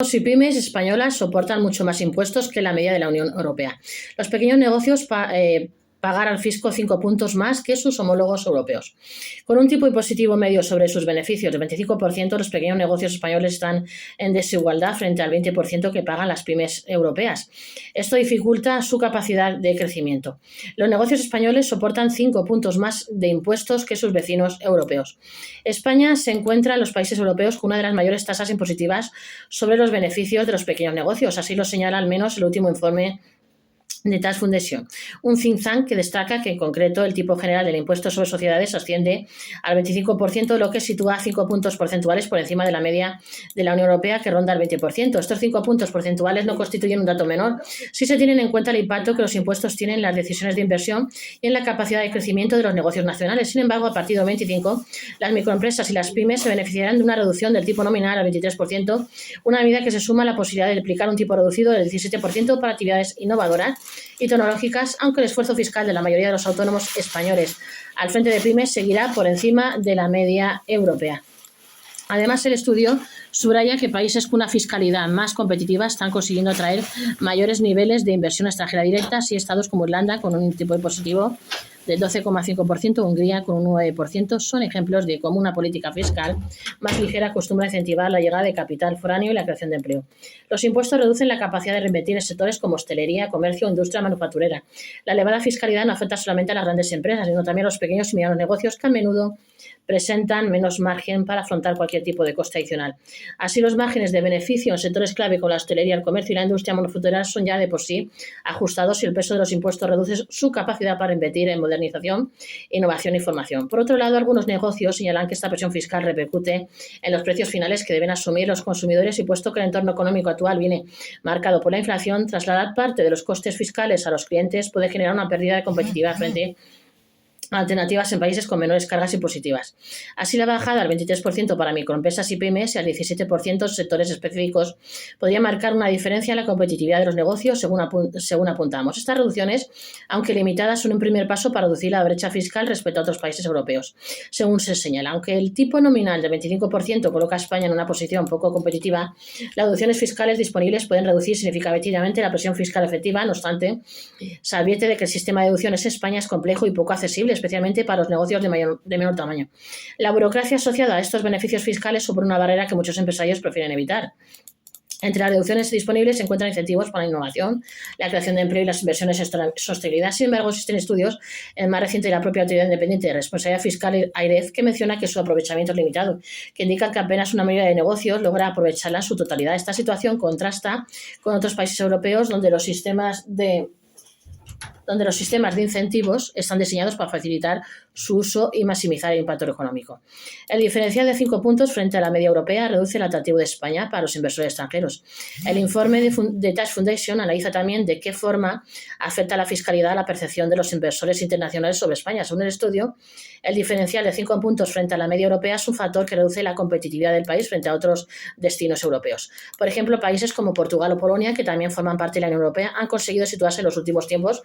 Y pymes españolas soportan mucho más impuestos que la media de la Unión Europea. Los pequeños negocios pagar al fisco 5 puntos más que sus homólogos europeos. Con un tipo impositivo medio sobre sus beneficios del 25%, los pequeños negocios españoles están en desigualdad frente al 20% que pagan las pymes europeas. Esto dificulta su capacidad de crecimiento. Los negocios españoles soportan 5 puntos más de impuestos que sus vecinos europeos. España se encuentra en los países europeos con una de las mayores tasas impositivas sobre los beneficios de los pequeños negocios. Así lo señala al menos el último informe de Tax Foundation, un think tank que destaca que en concreto el tipo general del impuesto sobre sociedades asciende al 25%, lo que sitúa 5 puntos porcentuales por encima de la media de la Unión Europea, que ronda el 20%. Estos 5 puntos porcentuales no constituyen un dato menor si se tienen en cuenta el impacto que los impuestos tienen en las decisiones de inversión y en la capacidad de crecimiento de los negocios nacionales. Sin embargo, a partir del 25, las microempresas y las pymes se beneficiarán de una reducción del tipo nominal al 23%, una medida que se suma a la posibilidad de aplicar un tipo reducido del 17% para actividades innovadoras y tecnológicas, aunque el esfuerzo fiscal de la mayoría de los autónomos españoles al frente de pymes seguirá por encima de la media europea. Además, el estudio subraya que países con una fiscalidad más competitiva están consiguiendo atraer mayores niveles de inversión extranjera directa, y estados como Irlanda, con un tipo impositivo del 12,5%, Hungría con un 9%, son ejemplos de cómo una política fiscal más ligera acostumbra a incentivar la llegada de capital foráneo y la creación de empleo. Los impuestos reducen la capacidad de reinvertir en sectores como hostelería, comercio o industria manufacturera. La elevada fiscalidad no afecta solamente a las grandes empresas, sino también a los pequeños y medianos negocios, que a menudo presentan menos margen para afrontar cualquier tipo de coste adicional. Así, los márgenes de beneficio en sectores clave como la hostelería, el comercio y la industria manufacturera son ya de por sí ajustados, y el peso de los impuestos reduce su capacidad para invertir en modernización, innovación y formación. Por otro lado, algunos negocios señalan que esta presión fiscal repercute en los precios finales que deben asumir los consumidores, y puesto que el entorno económico actual viene marcado por la inflación, trasladar parte de los costes fiscales a los clientes puede generar una pérdida de competitividad frente alternativas en países con menores cargas impositivas. Así, la bajada al 23% para microempresas y pymes y al 17% en sectores específicos podría marcar una diferencia en la competitividad de los negocios, según apuntamos. Estas reducciones, aunque limitadas, son un primer paso para reducir la brecha fiscal respecto a otros países europeos. Según se señala, aunque el tipo nominal del 25% coloca a España en una posición poco competitiva, las deducciones fiscales disponibles pueden reducir significativamente la presión fiscal efectiva. No obstante, se advierte de que el sistema de deducciones en España es complejo y poco accesible, especialmente para los negocios de menor tamaño. La burocracia asociada a estos beneficios fiscales supone una barrera que muchos empresarios prefieren evitar. Entre las deducciones disponibles se encuentran incentivos para la innovación, la creación de empleo y las inversiones en sostenibilidad. Sin embargo, existen estudios, el más reciente de la propia Autoridad Independiente de Responsabilidad Fiscal, AIREF, que menciona que su aprovechamiento es limitado, que indican que apenas una mayoría de negocios logra aprovecharla en su totalidad. Esta situación contrasta con otros países europeos donde los sistemas de incentivos están diseñados para facilitar su uso y maximizar el impacto económico. El diferencial de 5 puntos frente a la media europea reduce el atractivo de España para los inversores extranjeros. El informe de Tax Foundation analiza también de qué forma afecta la fiscalidad a la percepción de los inversores internacionales sobre España. Según el estudio, el diferencial de 5 puntos frente a la media europea es un factor que reduce la competitividad del país frente a otros destinos europeos. Por ejemplo, países como Portugal o Polonia, que también forman parte de la Unión Europea, han conseguido situarse en los últimos tiempos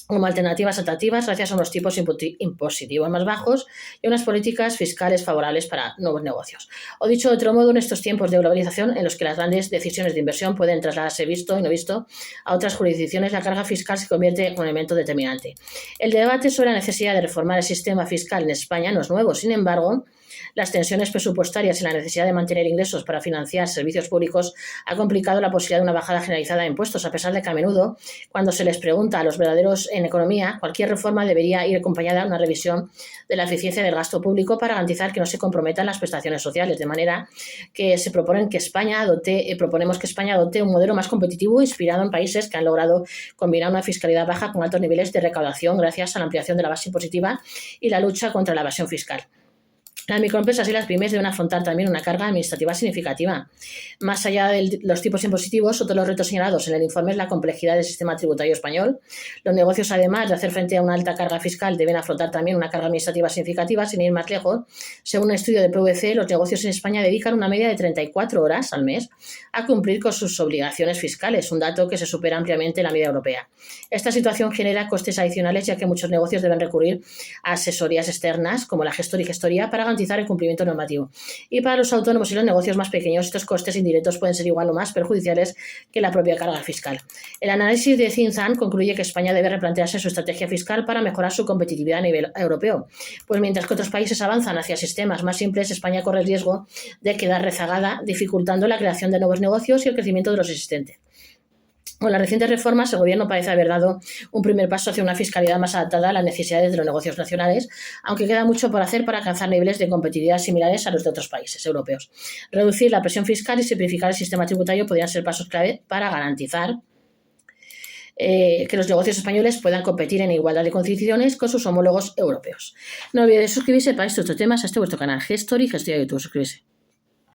como alternativas atractivas gracias a unos tipos impositivos más bajos y unas políticas fiscales favorables para nuevos negocios. O dicho de otro modo, en estos tiempos de globalización en los que las grandes decisiones de inversión pueden trasladarse visto y no visto a otras jurisdicciones, la carga fiscal se convierte en un elemento determinante. El debate sobre la necesidad de reformar el sistema fiscal en España no es nuevo. Sin embargo, las tensiones presupuestarias y la necesidad de mantener ingresos para financiar servicios públicos ha complicado la posibilidad de una bajada generalizada de impuestos, a pesar de que a menudo, cuando se les pregunta a los verdaderos en economía, cualquier reforma debería ir acompañada de una revisión de la eficiencia del gasto público para garantizar que no se comprometan las prestaciones sociales, de manera que se proponemos que España adopte un modelo más competitivo inspirado en países que han logrado combinar una fiscalidad baja con altos niveles de recaudación gracias a la ampliación de la base impositiva y la lucha contra la evasión fiscal. Las microempresas y las pymes deben afrontar también una carga administrativa significativa. Más allá de los tipos impositivos, otro de los retos señalados en el informe es la complejidad del sistema tributario español. Los negocios, además de hacer frente a una alta carga fiscal, deben afrontar también una carga administrativa significativa. Sin ir más lejos, según un estudio de PwC, los negocios en España dedican una media de 34 horas al mes a cumplir con sus obligaciones fiscales, un dato que se supera ampliamente la media europea. Esta situación genera costes adicionales, ya que muchos negocios deben recurrir a asesorías externas, como la gestoría, para garantizar garantizar el cumplimiento normativo. Y para los autónomos y los negocios más pequeños, estos costes indirectos pueden ser igual o más perjudiciales que la propia carga fiscal. El análisis de Think Tank concluye que España debe replantearse su estrategia fiscal para mejorar su competitividad a nivel europeo. Pues mientras que otros países avanzan hacia sistemas más simples, España corre el riesgo de quedar rezagada, dificultando la creación de nuevos negocios y el crecimiento de los existentes. Con las recientes reformas, el Gobierno parece haber dado un primer paso hacia una fiscalidad más adaptada a las necesidades de los negocios nacionales, aunque queda mucho por hacer para alcanzar niveles de competitividad similares a los de otros países europeos. Reducir la presión fiscal y simplificar el sistema tributario podrían ser pasos clave para garantizar que los negocios españoles puedan competir en igualdad de condiciones con sus homólogos europeos. No olviden suscribirse para estos temas a este vuestro canal Gestory y Gestoría de YouTube. Suscribirse.